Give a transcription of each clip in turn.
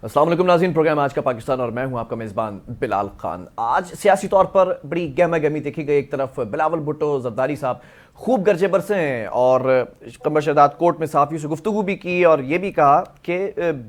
अस्सलाम वालेकुम नाज़रीन, प्रोग्राम आज का पाकिस्तान और मैं हूं आपका मेज़बान बिलाल खान। आज सियासी तौर पर बड़ी गहमा गहमी देखी गई। एक तरफ बिलावल भुट्टो ज़रदारी साहब खूब गरजे बरसे हैं और कमर शहदाद कोर्ट में सहाफ़ियों से गुफ्तगू भी की और ये भी कहा कि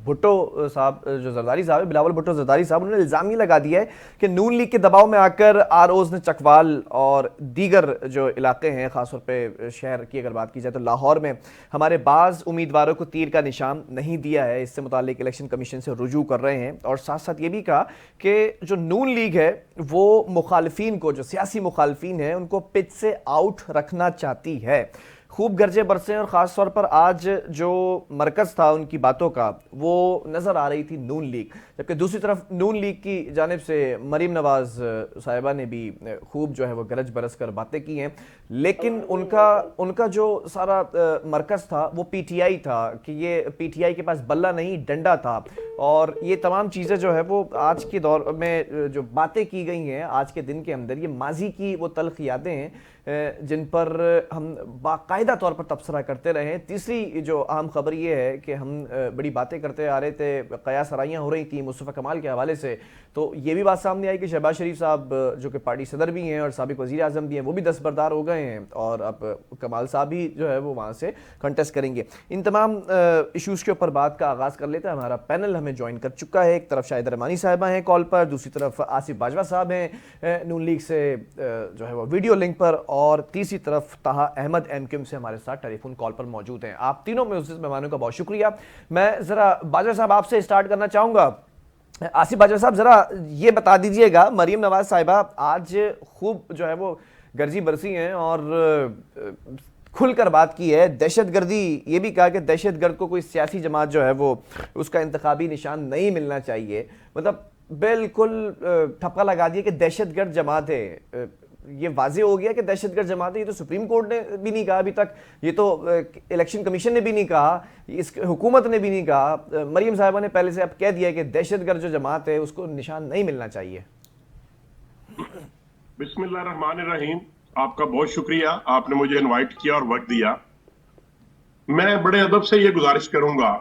भुट्टो साहब जो ज़रदारी साहब है, बिलावल भुट्टो ज़रदारी साहब, उन्होंने इल्ज़ाम ये लगा दिया है कि नून लीग के दबाव में आकर आरओज़ ने चकवाल और दीगर जो इलाके हैं, ख़ासतौर पर शहर की अगर बात की जाए तो लाहौर में हमारे बाज़ उम्मीदवारों को तीर का निशान नहीं दिया है। इससे मुताल्लिक इलेक्शन कमीशन से रुजू कर रहे हैं और साथ साथ ये भी कहा कि जो नून लीग है वो मुखालफिन को, जो सियासी मुखालफिन है, उनको पिच से आउट रखना चाहती है। खूब गरजे बरसे और ख़ास तौर पर आज जो मरकज़ था उनकी बातों का वो नज़र आ रही थी नून लीग, जबकि दूसरी तरफ नून लीग की जानिब से मरीम नवाज़ साहिबा ने भी खूब जो है वो गरज बरस कर बातें की हैं। लेकिन उनका जो सारा मरकज़ था वो पीटीआई था कि ये पीटीआई के पास बल्ला नहीं डंडा था। और ये तमाम चीज़ें जो है वो आज के दौर में जो बातें की गई हैं आज के दिन के अंदर, ये माजी की वो तल्ख यादें हैं जिन पर हम बाकायदा तौर पर तबसरा करते रहे हैं। तीसरी जो अहम खबर ये है कि हम बड़ी बातें करते आ रहे थे, कयास सराइयाँ हो रही थी मुस्तफ़ा कमाल के हवाले से, तो ये भी बात सामने आई कि शहबाज शरीफ साहब जो कि पार्टी सदर भी हैं और साबिक़ वज़ीर आज़म भी हैं, वो भी दस्तबरदार हो गए हैं और अब कमाल साहब भी जो है वो वहाँ से कंटेस्ट करेंगे। इन तमाम इशूज़ के ऊपर बात का आगाज़ कर लेते हैं। हमारा पैनल हमें ज्वाइन कर चुका है। एक तरफ शाहिद रहमानी साहिबा हैं कॉल पर, दूसरी तरफ आसिफ बाजवा साहब हैं नून लीग से जो है वो वीडियो लिंक पर, और तीसरी तरफ ताहा अहमद एमक्यूएम से हमारे साथ टेलीफोन कॉल पर मौजूद हैं। आप तीनों में उस मेहमानों का बहुत शुक्रिया। मैं ज़रा बाजवा साहब आपसे स्टार्ट करना चाहूँगा। आसिफ बाजवा साहब, ज़रा ये बता दीजिएगा, मरीम नवाज साहिबा आज खूब जो है वो गर्जी बरसी हैं और खुलकर बात की है। दहशतगर्दी, ये भी कहा कि दहशतगर्द को कोई सियासी जमात जो है वो उसका इंतखाबी निशान नहीं मिलना चाहिए। मतलब बिल्कुल ठप्पा लगा दिया कि दहशतगर्द जमात है। ये वाजे हो गया कि दहशतगर्द जमात है। ये तो सुप्रीम कोर्ट ने भी नहीं कहा अभी तक, ये तो इलेक्शन कमीशन ने भी नहीं कहा, इस हुकूमत ने भी नहीं कहा। मरीम साहिबा ने पहले से अब कह दिया कि दहशतगर्द जो जमात है उसको निशान नहीं मिलना चाहिए। बिस्मिल्लाहिर्रहमानिर्रहीम। आपका बहुत शुक्रिया, आपने मुझे इनवाइट किया और वक्त दिया। मैं बड़े अदब से ये गुजारिश करूंगा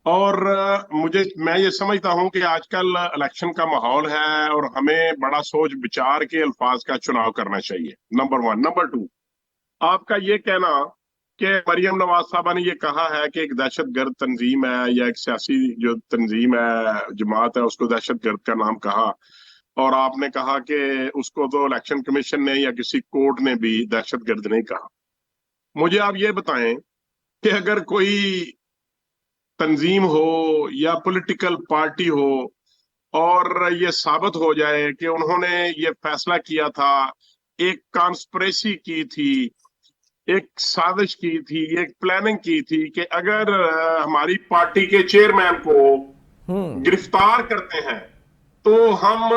और मैं ये समझता हूं कि आजकल इलेक्शन का माहौल है और हमें बड़ा सोच विचार के अल्फाज का चुनाव करना चाहिए, नंबर वन। नंबर टू, आपका ये कहना कि मरियम नवाज साहबा ने ये कहा है कि एक दहशतगर्द तंजीम है या एक सियासी जो तंजीम है, जमात है, उसको दहशतगर्द का नाम कहा, और आपने कहा कि उसको तो इलेक्शन कमीशन ने या किसी कोर्ट ने भी दहशतगर्द नहीं कहा। मुझे आप ये बताएं कि अगर कोई तंजीम हो या पॉलिटिकल पार्टी हो और ये साबित हो जाए कि उन्होंने ये फैसला किया था, एक कॉन्स्पिरेसी की थी, एक साजिश की थी, एक प्लानिंग की थी कि अगर हमारी पार्टी के चेयरमैन को गिरफ्तार करते हैं तो हम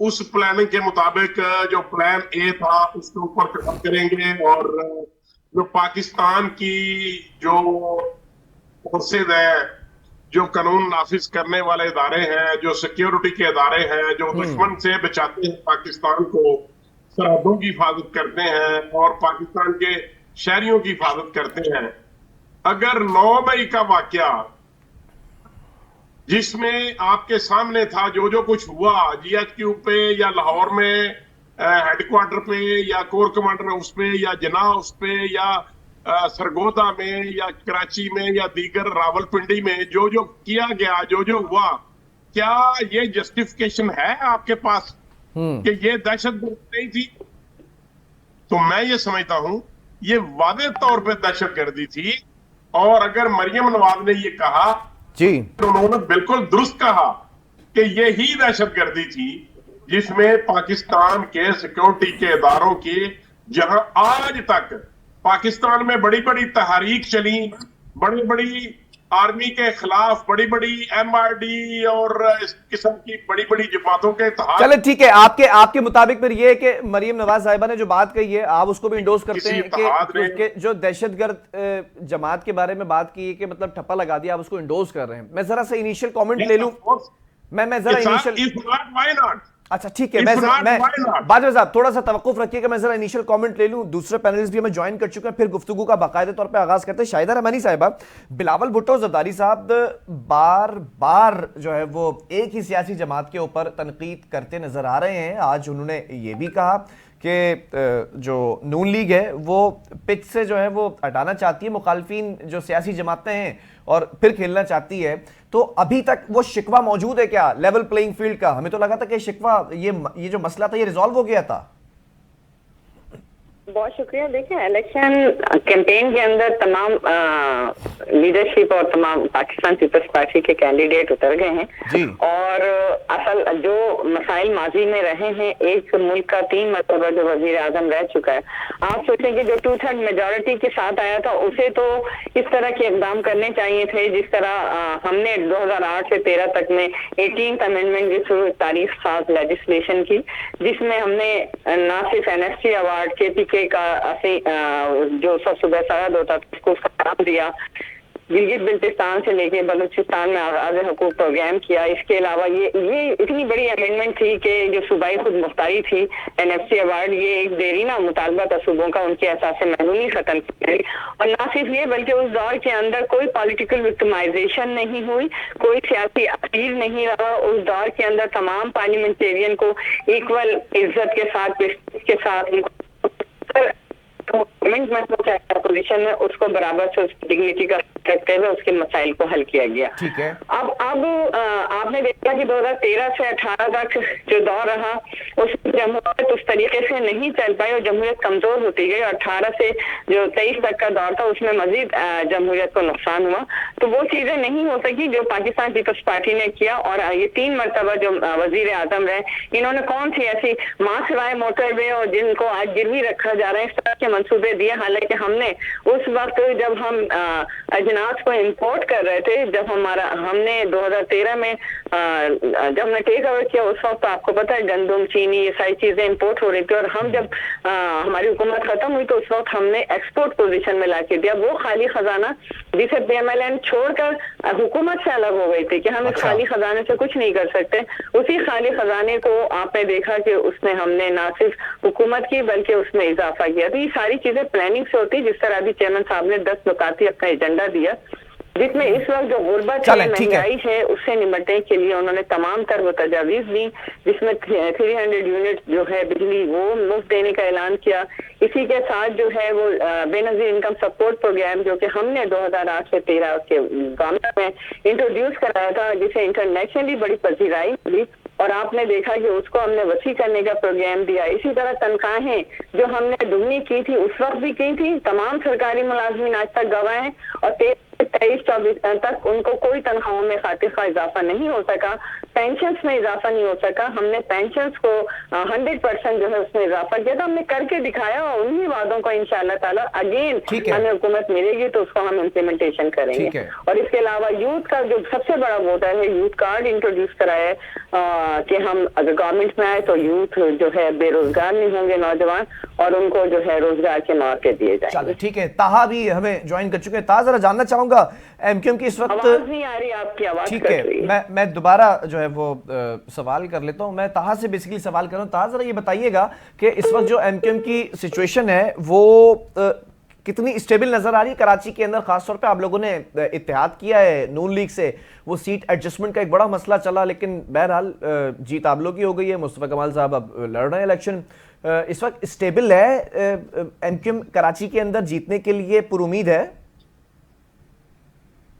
उस प्लानिंग के मुताबिक जो प्लान ए था उसके ऊपर काम करेंगे, और जो पाकिस्तान की जो फोर्सेज है, जो कानून नाफिज करने वाले इदारे हैं, जो सिक्योरिटी के इदारे हैं, जो दुश्मन से बचाते हैं पाकिस्तान को, सरहदों की हिफाजत करते हैं और पाकिस्तान के शहरियों की हिफाजत करते हैं, अगर 9 मई का वाकया जिसमें आपके सामने था, जो जो कुछ हुआ जीएचक्यू पे या लाहौर में हेडक्वार्टर पे या कोर कमांडर हाउस पे या जिना हाउस पे या सरगोदा में या कराची में या दीगर रावलपिंडी में जो जो किया गया, जो जो हुआ, क्या ये जस्टिफिकेशन है आपके पास कि ये दहशतगर्दी नहीं थी? तो मैं ये समझता हूं ये वादे तौर पे दहशतगर्दी थी। और अगर मरियम नवाज ने ये कहा जी, तो उन्होंने बिल्कुल दुरुस्त कहा कि ये ही दहशतगर्दी थी जिसमें पाकिस्तान के सिक्योरिटी के इदारों की, जहां आज तक पाकिस्तान में बड़ी बड़ी तहरीक चली, बड़ी बड़ी आर्मी के खिलाफ बड़ी बड़ी एमआरडी और इस किस्म की बड़ी बड़ी जमातों के तहत। चले ठीक है, आपके मुताबिक फिर ये है कि मरीम नवाज साहिबा ने जो बात कही है आप उसको भी इंडोर्स करते हैं कि उसके जो दहशतगर्द जमात के बारे में बात की है कि मतलब ठप्पा लगा दिया, आप उसको इंडोर्स कर रहे हैं। मैं जरा सा इनिशियल कमेंट ले लूं। मैं जरा इनिशियल, अच्छा ठीक है, इफ नॉट मैं व्हाई नॉट? बाजवा साहब थोड़ा सा तवक्कुफ रखिएगा, मैं जरा इनिशियल कमेंट ले लूं, दूसरे पैनलिस्ट भी हमें ज्वाइन कर चुके हैं, फिर गुफ्तगू का बाकायदे तौर पे आगाज करते हैं। शाहिदा रहमानी साहिबा, बिलावल भुट्टो जरदारी साहब बार बार जो है वो एक ही सियासी जमात के ऊपर तनकीद करते नजर आ रहे हैं। आज उन्होंने ये भी कहा कि जो नून लीग है वो पिच से जो है वो हटाना चाहती है मुखालफिन जो सियासी जमातें हैं और फिर खेलना चाहती है। तो अभी तक वो शिकवा मौजूद है क्या लेवल प्लेइंग फील्ड का? हमें तो लगा था कि शिकवा ये जो मसला था ये रिजॉल्व हो गया था। बहुत शुक्रिया। देखिए, इलेक्शन कैंपेन के अंदर तमाम लीडरशिप और तमाम पाकिस्तान पीपल्स पार्टी के कैंडिडेट उतर गए हैं जी। और असल जो मसाइल माजी में रहे हैं, एक मुल्क का 3 मरतबा जो वजीर आजम रह चुका है, आप सोचें कि जो 2/3 मेजोरिटी के साथ आया था उसे तो इस तरह के इकदाम करने चाहिए थे जिस तरह हमने 2008 से 13 तक में 18th अमेंडमेंट जिस तारीख साथ लेजिस्लेशन की, जिसमें हमने ना सिर्फ एनएससी अवार्ड के का जो सब सुबह सरहद होता था उसको फराम दिया, गिलगित बिल्तिस्तान से लेके बलूचिस्तान में आज़ाद हकूक प्रोग्राम किया। इसके अलावा ये इतनी बड़ी अमेंडमेंट थी कि जो सूबाई खुद मुख्तारी थी, एनएफसी अवार्ड, ये एक देरीना मुतालबा था सूबों का, उनके एहसास महरूमी खत्म की गई। और ना सिर्फ ये बल्कि उस दौर के अंदर कोई पॉलिटिकल विक्टिमाइजेशन नहीं हुई, कोई सियासी अपील नहीं रहा। उस दौर के अंदर तमाम पार्लियामेंटेरियन को इक्वल इज्जत के साथ पोजीशन में उसको बराबर से उसकी डिग्निटी का करते हुए उसके मसाइल को हल किया गया। ठीक है। अब आपने देखा कि 2013 से 18 तक जो दौर रहा उसमें जमहूरियत उस तरीके से नहीं चल पाई और जमहूरियत कमजोर होती गई। 18 से जो 23 तक का दौर था उसमें मजीद जमहूरियत को नुकसान हुआ। तो वो चीजें नहीं हो सकी जो पाकिस्तान पीपल्स पार्टी ने किया। और ये 3 मरतबा जो वजीर आजम रहे, इन्होंने कौन सी ऐसी माँ सिवाय मोटरवे और जिनको आज गिरवी रखा जा रहा है इस तरह के मंसूबे दिए। हालांकि हमने उस वक्त जब हम अजनास को इंपोर्ट कर रहे थे, जब हमने 2013 में जब हमने टेक ओवर किया, उस वक्त आपको पता है गंदम, चीनी, ये सारी चीजें इंपोर्ट हो रही थी। और हम जब हमारी हुकूमत खत्म हुई तो उस वक्त हमने एक्सपोर्ट पोजीशन में ला के दिया वो खाली खजाना जिसे पीएमएलएन छोड़कर हुकूमत से अलग हो गई थी कि हम इस खाली खजाने से कुछ नहीं कर सकते। उसी खाली खजाने को आपने देखा कि उसमें हमने ना सिर्फ हुकूमत की बल्कि उसमें इजाफा किया। तो ये सारी चीजें प्लानिंग से होती, जिस तरह अभी चेयरमैन साहब ने 10 नुकाती अपना एजेंडा दिया, जिसमें इस वक्त जो गुर्बत है, महंगाई है, उससे निपटने के लिए उन्होंने तमाम तर वो तजावीज दी, जिसमें 300 यूनिट जो है बिजली वो मुफ्त देने का ऐलान किया। इसी के साथ जो है वो बेनजीर इनकम सपोर्ट प्रोग्राम जो कि हमने 2008 से 13 के गवर्नमेंट में इंट्रोड्यूस कराया था, जिसे इंटरनेशनली बड़ी पजीराई मिली और आपने देखा कि उसको हमने वसी करने का प्रोग्राम दिया। इसी तरह तनख्वाहें जो हमने दुगनी की थी उस वक्त भी की थी, तमाम सरकारी मुलाजमीन आज तक गवाह हैं और 23-24 तक उनको कोई तनख्वाहों में खातिर का इजाफा नहीं हो सका, पेंशन्स में इजाफा नहीं हो सका। हमने पेंशन्स को 100% जो है उसमें इजाफा किया था, हमने करके दिखाया और उन्हीं वादों को इंशाअल्लाह ताला अगेन हमें हुकूमत मिलेगी तो उसको हम इम्प्लीमेंटेशन करेंगे। और इसके अलावा यूथ का जो सबसे बड़ा वोटर है, यूथ कार्ड इंट्रोड्यूस कराया है कि हम अगर गवर्नमेंट में आए तो यूथ जो है बेरोजगार नहीं होंगे, नौजवान, और उनको जो है रोजगार के मौके दिए जाएंगे। ठीक है, ताहा भी हमें ज्वाइन कर चुके हैं। ताहा जरा जानना चाहूंगा एमक्यूएम की इस वक्त आवाज नहीं आ रही, आपकी आवाज ठीक है, मैं दोबारा जो है वो सवाल कर लेता हूं। मैं ताहा से बेसिकली सवाल कर रहा हूं। ताहा जरा ये बताइएगा कि इस वक्त जो एमक्यूएम की सिचुएशन है वो कितनी स्टेबल नजर आ रही है कराची के अंदर? खासतौर पे आप लोगों ने इत्तेहाद किया है नून लीग से, वो सीट एडजस्टमेंट का एक बड़ा मसला चला, लेकिन बहरहाल जीत आप लोगों की हो गई है। मुस्तफा कमाल साहब अब लड़ रहे हैं इलेक्शन। इस वक्त स्टेबल है एमक्यूएम कराची के अंदर जीतने के लिए पुरुमीद है?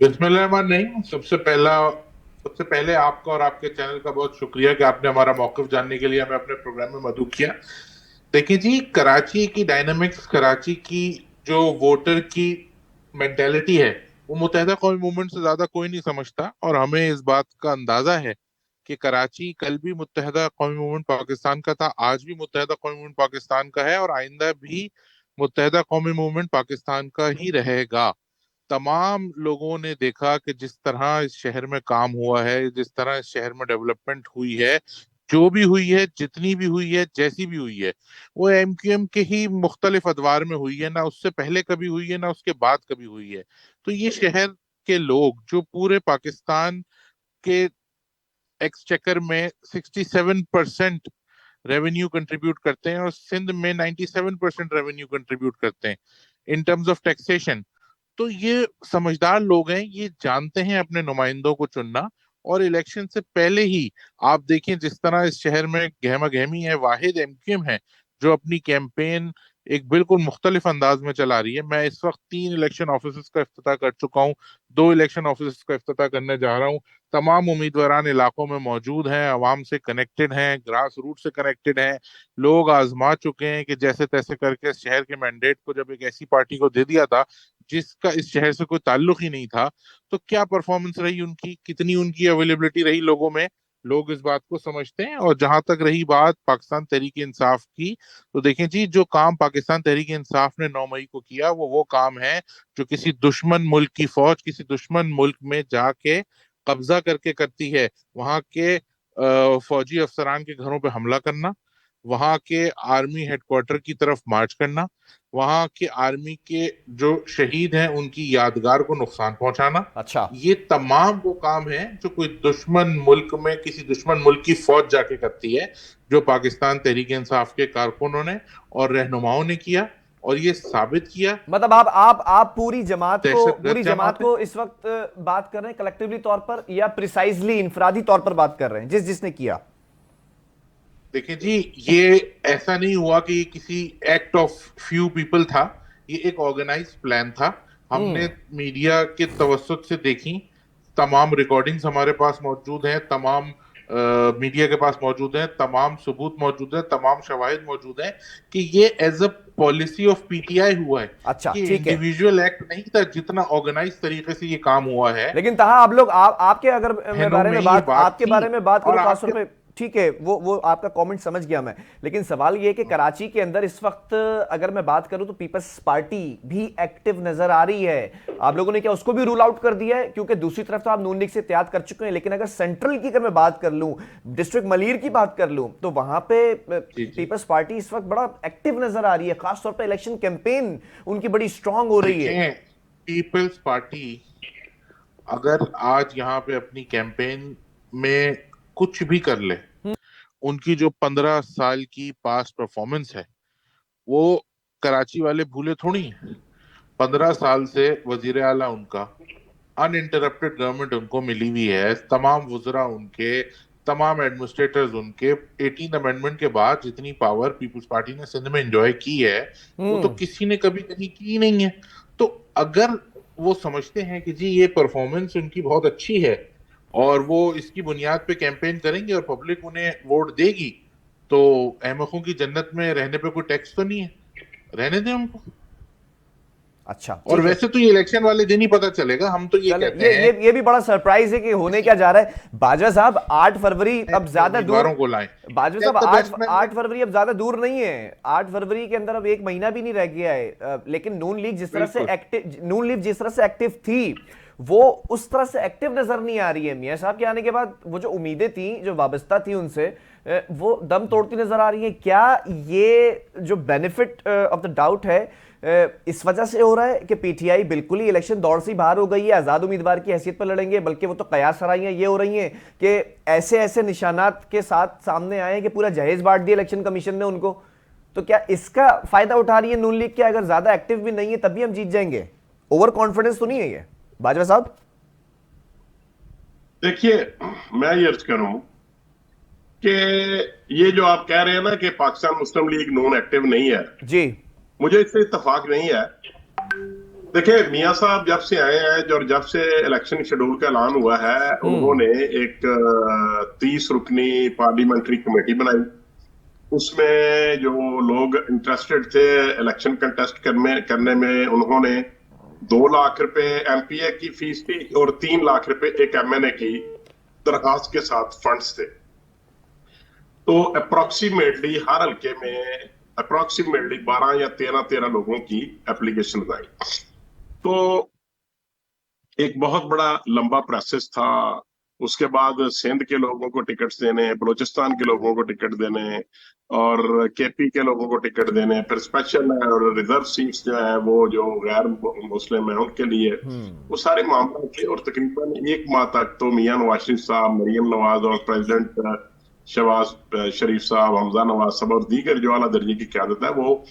बिस्मिल्लाह। सबसे पहले आपका और आपके चैनल का बहुत शुक्रिया कि आपने हमारा मौक़िफ़ जानने के लिए हमें अपने प्रोग्राम में मदऊ किया। देखिए जी, कराची की डायनामिक्स, कराची की जो वोटर की मेंटेलिटी है वो मुत्तहिदा कौमी मूवमेंट से ज्यादा कोई नहीं समझता। और हमें इस बात का अंदाजा है कि कराची कल भी मुत्तहिदा कौमी मूवमेंट पाकिस्तान का था, आज भी मुत्तहिदा कौमी मूवमेंट पाकिस्तान का है और आइंदा भी मुत्तहिदा कौमी मूवमेंट पाकिस्तान का ही रहेगा। तमाम लोगों ने देखा कि जिस तरह इस शहर में काम हुआ है, जिस तरह इस शहर में डेवलपमेंट हुई है, जो भी हुई है, जितनी भी हुई है, जैसी भी हुई है, वो एमक्यूएम के ही मुख्तलिफ अदवार में हुई है। ना उससे पहले कभी हुई है, ना उसके बाद कभी हुई है। तो ये शहर के लोग जो पूरे पाकिस्तान के एक्सचेकर में 67% रेवेन्यू कंट्रीब्यूट करते हैं और सिंध में 97% रेवेन्यू कंट्रीब्यूट करते हैं इन टर्म्स ऑफ टैक्सेशन। तो ये समझदार लोग हैं, ये जानते हैं अपने नुमाइंदों को चुनना। और इलेक्शन से पहले ही आप देखें जिस तरह इस शहर में गहमा गहमी है, वाहिद एमक्यूएम है जो अपनी कैंपेन एक बिल्कुल मुख्तलिफ अंदाज में चला रही है। मैं इस वक्त 3 इलेक्शन ऑफिस का इफ्तिताह कर चुका हूँ, 2 इलेक्शन ऑफिस का इफ्तिताह करने जा रहा हूँ। तमाम उम्मीदवारान इलाकों में मौजूद हैं, अवाम से कनेक्टेड हैं, ग्रास रूट से कनेक्टेड हैं। लोग आजमा चुके हैं कि जैसे तैसे करके इस शहर के मैंडेट को जब एक ऐसी पार्टी को दे दिया था जिसका इस शहर से कोई ताल्लुक ही नहीं था, तो क्या परफॉर्मेंस रही उनकी, कितनी उनकी अवेलेबिलिटी रही लोगों में, लोग इस बात को समझते हैं। और जहां तक रही बात पाकिस्तान तहरीक इंसाफ की, तो देखें जी, जो काम पाकिस्तान तहरीक इंसाफ ने 9 मई को किया वो काम है जो किसी दुश्मन मुल्क की फौज किसी दुश्मन मुल्क में जाके कब्जा करके करती है। वहां के फौजी अफसरान के घरों पे हमला करना, वहां के आर्मी हेडक्वार्टर की तरफ मार्च करना, वहां के आर्मी के जो शहीद हैं उनकी यादगार को नुकसान पहुंचाना। अच्छा, ये तमाम वो काम है जो कोई दुश्मन मुल्क में किसी दुश्मन मुल्क की फौज जाके करती है, जो पाकिस्तान तहरीक इंसाफ के कारकुनों ने और रहनुमाओं ने किया और ये साबित किया। मतलब आप पूरी दहशतगर्द जमात है। को इस वक्त बात कर रहे हैं कलेक्टिवली तौर पर या प्रिसाइजली इंफरादी तौर पर बात कर रहे हैं जिसने किया? देखिए जी, ये ऐसा नहीं हुआ कि ये किसी एक्ट ऑफ फ्यू पीपल था, ये एक ऑर्गेनाइज प्लान था। हमने मीडिया के तवज्जुह से देखी, तमाम रिकॉर्डिंग्स हमारे पास मौजूद हैं, तमाम मीडिया के पास मौजूद हैं, तमाम सबूत मौजूद हैं, तमाम शवाहिद मौजूद हैं कि ये as a policy of PTI हुआ है। अच्छा, कि ठीक है। इंडिविजुअल एक्ट नहीं था, जितना ऑर्गेनाइज तरीके से ये काम हुआ है। लेकिन तहा आप लोग आपके अगर मैं बारे में बात आपके बारे में बात करूं खासतौर पे, ठीक है, वो आपका कमेंट समझ गया मैं। लेकिन सवाल ये है कि कराची के अंदर इस वक्त अगर मैं बात करूं तो पीपल्स पार्टी भी एक्टिव नजर आ रही है। आप लोगों ने क्या उसको भी रूल आउट कर दिया है? क्योंकि दूसरी तरफ तो आप नून लीग से इत्तेहाद कर चुके हैं, लेकिन अगर सेंट्रल की अगर मैं बात कर लूं, डिस्ट्रिक्ट मलीर की बात कर लूं, तो वहां पे पीपल्स पार्टी इस वक्त बड़ा एक्टिव नजर आ रही है। खासतौर पर इलेक्शन कैंपेन उनकी बड़ी स्ट्रांग हो रही है। पीपल्स पार्टी अगर आज यहाँ पे अपनी कैंपेन में कुछ भी कर ले, उनकी जो 15 साल की पास्ट परफॉर्मेंस है वो कराची वाले भूले थोड़ी हैं। 15 साल से वजीर आला उनका, अनइंटरप्टेड गवर्नमेंट उनको मिली हुई है, तमाम वुज़रा उनके, तमाम एडमिनिस्ट्रेटर्स उनके। 18 अमेंडमेंट के बाद जितनी पावर पीपल्स पार्टी ने सिंध में एंजॉय की है वो तो किसी ने कभी कहीं की नहीं है। तो अगर वो समझते हैं कि जी ये परफॉर्मेंस उनकी बहुत अच्छी है और वो इसकी बुनियाद पे कैंपेन करेंगे और पब्लिक उन्हें वोट देगी, तो अहमकों की जन्नत में रहने पे कोई टैक्स तो नहीं है, रहने दें उनको। अच्छा, और वैसे तो ये इलेक्शन वाले दिन ही पता चलेगा। हम तो ये कहते हैं ये भी बड़ा सरप्राइज है कि होने क्या जा रहा है। बाजवा साहब 8 फरवरी अब ज्यादा दूर को लाएं। बाजवा साहब 8 फरवरी अब ज्यादा दूर नहीं है। 8 फरवरी के अंदर अब 1 महीना भी नहीं रह गया है। लेकिन नून लीग जिस तरह से एक्टिव थी वो उस तरह से एक्टिव नजर नहीं आ रही है। मियां साहब के आने के बाद वो जो उम्मीदें थी, जो वाबस्ता थी उनसे, वो दम तोड़ती नजर आ रही है। क्या ये जो बेनिफिट ऑफ द डाउट है इस वजह से हो रहा है कि पीटीआई बिल्कुल ही इलेक्शन दौड़ से बाहर हो गई है, आजाद उम्मीदवार की हैसियत पर लड़ेंगे, बल्कि वो तो कयास सराइयां ये हो रही हैं कि ऐसे ऐसे निशानात के साथ सामने आए हैं कि पूरा जहेज बांट दिया इलेक्शन कमीशन ने उनको? तो क्या इसका फायदा उठा रही है नून लीग के? अगर ज्यादा एक्टिव भी नहीं है तब भी हम जीत जाएंगे, ओवर कॉन्फिडेंस तो नहीं है ये बाजवा साहब? देखिए, मैं ये अर्ज करूं कि ये जो आप कह रहे हैं ना कि पाकिस्तान मुस्लिम लीग नून एक्टिव नहीं है जी, मुझे इससे इत्तेफाक नहीं है। देखिए, मियां साहब जब से आए हैं, जब से इलेक्शन शेड्यूल का ऐलान हुआ है, उन्होंने एक 30 रुकनी पार्लियामेंट्री कमेटी बनाई। उसमें जो लोग इंटरेस्टेड थे इलेक्शन कंटेस्ट करने में, उन्होंने 2 लाख रुपए एमपीए की फीस थी और 3 लाख रुपए एक एमएनए की दरखास्त के साथ फंड्स थे। तो अप्रोक्सीमेटली हर हल्के में अप्रोक्सीमेटली 12 या 13 लोगों की एप्लीकेशन आई। तो एक बहुत बड़ा लंबा प्रोसेस था उसके बाद सिंध के लोगों को टिकट्स देने, बलूचिस्तान के लोगों को टिकट देने और केपी के लोगों को टिकट देने, फिर स्पेशल और रिजर्व सीट्स जो है वो जो गैर मुस्लिम है उनके लिए, वो सारे मामले थे। और तकरीबन एक माह तक तो मियां नवाज शरीफ साहब, मरियम नवाज और प्रेसिडेंट शहबाज शरीफ साहब, हमजा नवाज साहब और दीगर जो आला दर्जे की क़यादत है वो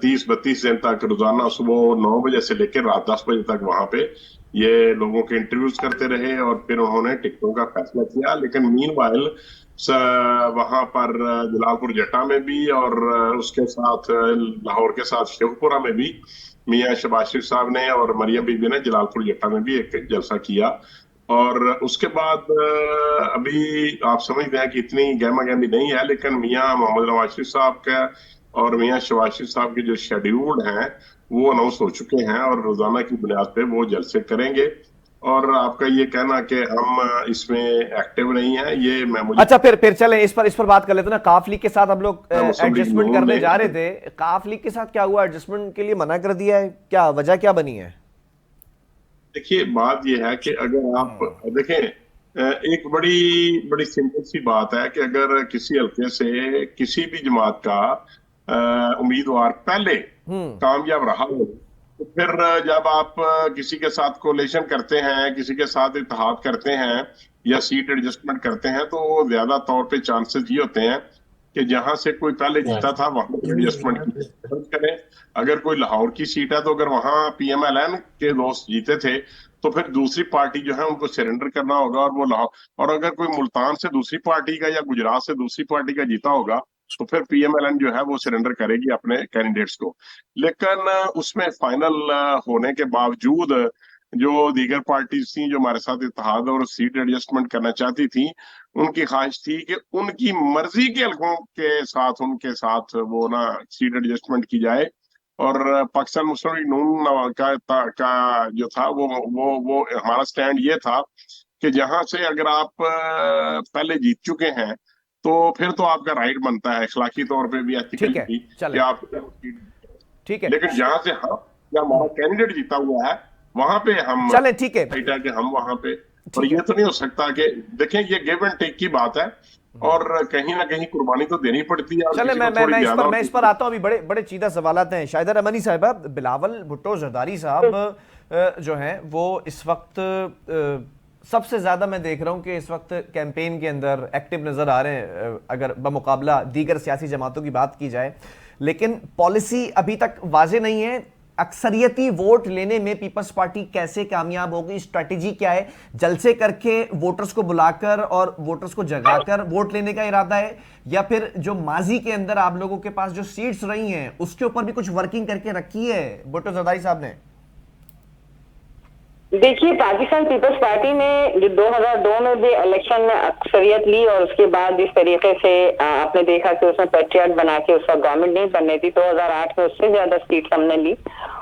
30-32 दिन तक रोजाना सुबह 9 बजे से लेकर रात 10 बजे तक वहां पे ये लोगों के इंटरव्यूज करते रहे और फिर उन्होंने टिकटों का फैसला किया। लेकिन मीनवाइल वहां पर जलालपुर जट्टा में भी और उसके साथ लाहौर के साथ शेखपुरा में भी मियां शहबाज शरीफ साहब ने और मरियम बीबी ने जलालपुर जट्टा में भी एक जलसा किया। और उसके बाद अभी आप समझते हैं कि इतनी गहमा गहमी नहीं है, लेकिन मियां मोहम्मद नवाज शरीफ साहब का और मियां शहबाज शरीफ साहब के जो शेड्यूल हैं वो अनाउंस हो चुके हैं और रोजाना की बुनियाद पे वो जलसे करेंगे। और आपका ये कहना कि हम इसमें एक्टिव नहीं है, ये मैं मुझे अच्छा, फिर चलें इस पर बात कर लेते हैं ना। काफ लीग के साथ हम लोग एडजस्टमेंट करने जा रहे थे, काफ लीग के साथ क्या हुआ? एडजस्टमेंट के लिए मना कर दिया है, क्या वजह क्या बनी है? देखिए, बात यह है कि अगर आप देखें, एक बड़ी सिंपल सी बात है कि अगर किसी हल्के से किसी भी जमात का उम्मीदवार पहले कामयाब रहा हो तो फिर जब आप किसी के साथ कोलेशन करते हैं, किसी के साथ इत्तेहाद करते हैं या सीट एडजस्टमेंट करते हैं, तो ज्यादा तौर पे चांसेस ये होते हैं कि जहां से कोई पहले जीता था वहां एडजस्टमेंट करें। अगर कोई लाहौर की सीट है तो अगर वहां पीएमएलएन के दोस्त जीते थे तो फिर दूसरी पार्टी जो है उनको सरेंडर करना होगा और वो लाहौर, और अगर कोई मुल्तान से दूसरी पार्टी का या गुजरात से दूसरी पार्टी का जीता होगा तो फिर पीएमएलएन जो है वो सरेंडर करेगी अपने कैंडिडेट्स को। लेकिन उसमें फाइनल होने के बावजूद जो दीगर पार्टीज थी जो हमारे साथ इत्तेहाद और सीट एडजस्टमेंट करना चाहती थी, उनकी ख्वाहिश थी कि उनकी मर्जी के हल्कों के साथ उनके साथ वो ना सीट एडजस्टमेंट की जाए। और पाकिस्तान मुस्लिम लीग नून का जो था वो हमारा स्टैंड ये था कि जहां से अगर आप पहले जीत चुके हैं तो फिर तो आपका राइट बनता है अखलाकी तौर पे भी, एथिकली भी कि आप, ठीक है, लेकिन जहां से हम या हमारा कैंडिडेट जीता हुआ है वहां पे हम चले, ठीक है, कि हम वहां पे, और ये तो नहीं हो सकता कि देखें ये गिव एंड टेक की बात है और कहीं ना कहीं कुर्बानी तो देनी पड़ती है। चले, मैं इस पर आता हूं। अभी बड़े बड़े चीदा सवालात हैं। शाहिदा रहमानी साहिबा, बिलावल भुट्टो जरदारी साहब जो हैं वो इस वक्त सबसे ज्यादा मैं देख रहा हूं कि इस वक्त कैंपेन के अंदर एक्टिव नजर आ रहे हैं, अगर बमुकाबला दीगर सियासी जमातों की बात की जाए। लेकिन पॉलिसी अभी तक वाजे नहीं है। अक्सरियती वोट लेने में पीपल्स पार्टी कैसे कामयाब होगी? स्ट्रेटेजी क्या है? जलसे करके वोटर्स को बुलाकर और वोटर्स को जगाकर वोट लेने का इरादा है, या फिर जो माजी के अंदर आप लोगों के पास जो सीट्स रही हैं उसके ऊपर भी कुछ वर्किंग करके रखी है भुट्टो जरदारी साहब ने? देखिए, पाकिस्तान पीपल्स पार्टी ने जो 2002 में भी इलेक्शन में अक्सरियत ली और उसके बाद जिस तरीके से आपने देखा कि उसमें पैट्रियट बना के उसका गवर्नमेंट नहीं बनने थी, 2008 में उससे ज्यादा सीट हमने ली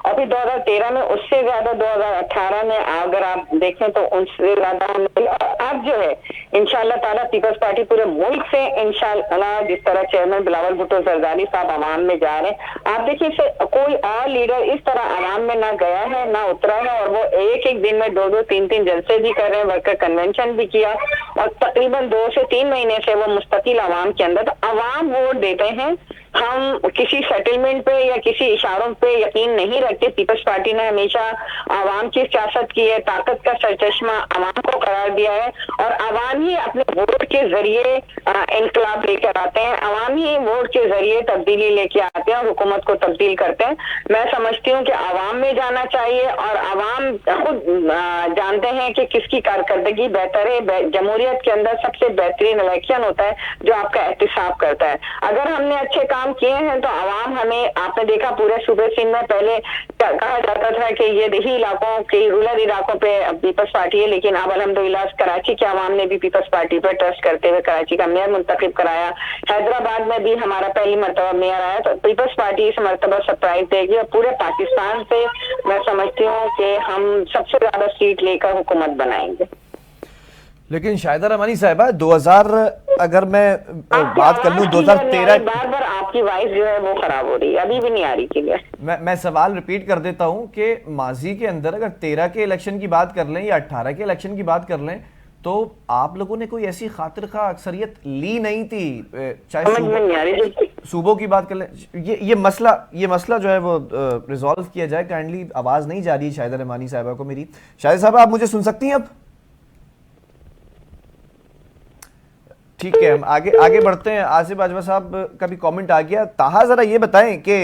और फिर 2013 में उससे ज्यादा, 2018 में अगर आप देखें तो उनसे ज्यादा हमने ली। और अब जो है इंशाल्लाह ताला पीपल्स पार्टी पूरे मुल्क से इंशाल्लाह, जिस तरह चेयरमैन बिलावल भुट्टो जरदारी साहब आवाम में जा रहे हैं, आप देखिए कोई और लीडर इस तरह आवाम में ना गया है ना उतरा है, और वो एक दिन में 2-2, 3-3 जलसे भी कर रहे हैं, वर्कर कन्वेंशन भी किया और तकरीबन 2 से 3 महीने से वो मुस्तकिल आवाम के अंदर। तो आवाम वोट देते हैं, हम किसी सेटलमेंट पे या किसी इशारों पे यकीन नहीं रखते। पीपल्स पार्टी ने हमेशा आवाम की सियासत की है, ताकत का सरचश्मा आवाम को करार दिया है और आवाम ही अपने वोट के जरिए इनकलाब लेकर आते हैं, आवाम ही वोट के जरिए तब्दीली लेके आते हैं और हुकूमत को तब्दील करते हैं। मैं समझती हूँ कि आवाम में जाना चाहिए और आवाम खुद जानते हैं कि किसकी कारकर्दगी बेहतर है। जमहूरियत के अंदर सबसे बेहतरीन इलेक्शन होता है जो आपका एहतिसाब करता है। अगर हमने अच्छे काम किए हैं तो आवाम हमें, आपने देखा पूरे सूबे सिंध में पहले कहा जाता था कि ये देही इलाकों के, रूरल इलाकों पे पीपल्स पार्टी है, लेकिन अब अल्हम्दुलिल्लाह कराची के आवाम ने भी पीपल्स पार्टी पर ट्रस्ट करते हुए कराची का मेयर मुंतखब कराया। हैदराबाद में भी हमारा पहली मरतबा मेयर आया, तो पीपल्स पार्टी इस मरतबा सरप्राइज देगी और पूरे पाकिस्तान से मैं समझती हूँ कि हम सबसे ज्यादा सीट लेकर हुकूमत बनाएंगे। लेकिन शाहिदा रहमानी साहिबा, 2000 अगर मैं बात कर लूं 2013, बार आपकी वॉइस जो है वो खराब हो रही है, अभी भी नहीं आ रही क्लियर। मैं सवाल रिपीट कर देता हूं कि माजी के अंदर अगर 13 के इलेक्शन की बात कर लें या 18 के इलेक्शन की बात कर लें तो आप लोगों ने कोई ऐसी खातिर खा अक्सरियत ली नहीं थी, चाहे समझ में नहीं आ रही। सूबों की बात कर लें, ये मसला जो है वो रिजॉल्व किया जाए। काइंडली आवाज़ नहीं जा रही शाहिदा रहमानी साहिबा को मेरी। शाहिदा साहब आप मुझे सुन सकती हैं अब? ठीक है, हम आगे बढ़ते हैं। आसिफ बाजवा साहब का भी कमेंट आ गया। ताहा जरा ये बताएं कि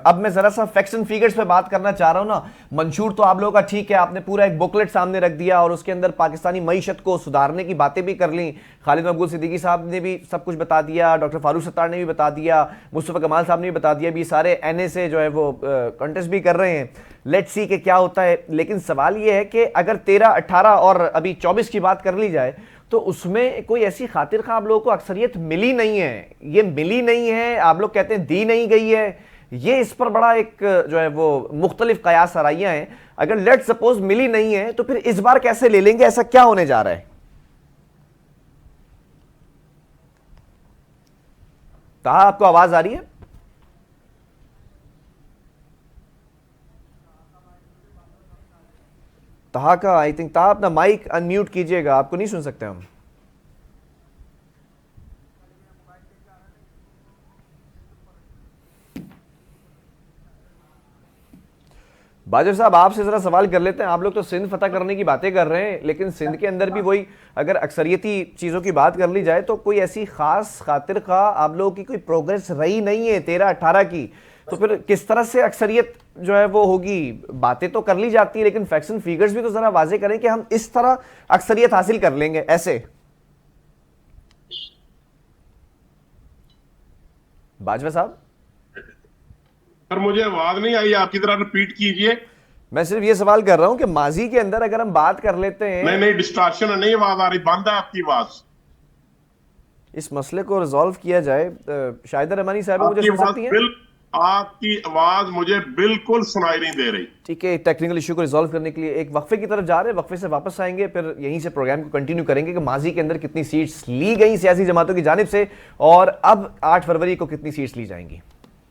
अब मैं जरा सा फैक्ट्स एंड फिगर्स पे बात करना चाह रहा हूं ना। मंशूर तो आप लोगों का ठीक है, आपने पूरा एक बुकलेट सामने रख दिया और उसके अंदर पाकिस्तानी मईशत को सुधारने की बातें भी कर ली। खालिद मकबूल सिद्दीकी साहब ने भी सब कुछ बता दिया, डॉक्टर फारूक सत्तार ने भी बता दिया, मुस्तफ़ा कमाल साहब ने भी बता दिया, भी सारे NA से जो है वो कंटेस्ट भी कर रहे हैं। लेट्स सी कि क्या होता है। लेकिन सवाल ये है कि अगर 13, 18 और अभी 24 की बात कर ली जाए तो उसमें कोई ऐसी खातिर खा आप लोगों को अक्सरियत मिली नहीं है। ये मिली नहीं है, आप लोग कहते हैं दी नहीं गई है। ये इस पर बड़ा एक जो है वो मुख्तलिफ कयास सराइयां हैं। अगर लेट सपोज मिली नहीं है तो फिर इस बार कैसे ले लेंगे? ऐसा क्या होने जा रहा है? कहा आपको आवाज आ रही है? ताहा का आई थिंक ताहा अपना माइक अनम्यूट कीजिएगा, आपको नहीं सुन सकते हम। बाजर साहब आपसे जरा सवाल कर लेते हैं। आप लोग तो सिंध फतह करने की बातें कर रहे हैं, लेकिन सिंध के अंदर भी वही अगर अक्सरियती चीजों की बात कर ली जाए तो कोई ऐसी खास खातिर खा आप लोगों की कोई प्रोग्रेस रही नहीं है 13, 18 की। तो फिर किस तरह से अक्सरियत जो है वो होगी? बातें तो कर ली जाती है, लेकिन फैक्ट्स एंड फिगर्स भी तो जरा वाजे करें कि हम इस तरह अक्सरियत हासिल कर लेंगे ऐसे। बाजवा साहब पर मुझे आवाज नहीं आई, आपकी तरह रिपीट कीजिए। मैं सिर्फ ये सवाल कर रहा हूं कि माजी के अंदर अगर हम बात कर लेते हैं। नहीं, डिस्ट्रैक्शन नहीं, आवाज आ रही, बंद है आपकी आवाज। इस मसले को रिजॉल्व किया जाए। शाहिदा रहमानी साहब मुझे सुन सकती हैं? आपकी आवाज मुझे बिल्कुल सुनाई नहीं दे रही। ठीक है, टेक्निकल इशू को रिजॉल्व करने के लिए एक वक्फे की तरफ जा रहे हैं, वक्फे से वापस आएंगे, फिर यहीं से प्रोग्राम को कंटिन्यू करेंगे कि माजी के अंदर कितनी सीट्स ली गई सियासी जमातों की जानिब से और अब 8 फरवरी को कितनी सीट्स ली जाएंगी।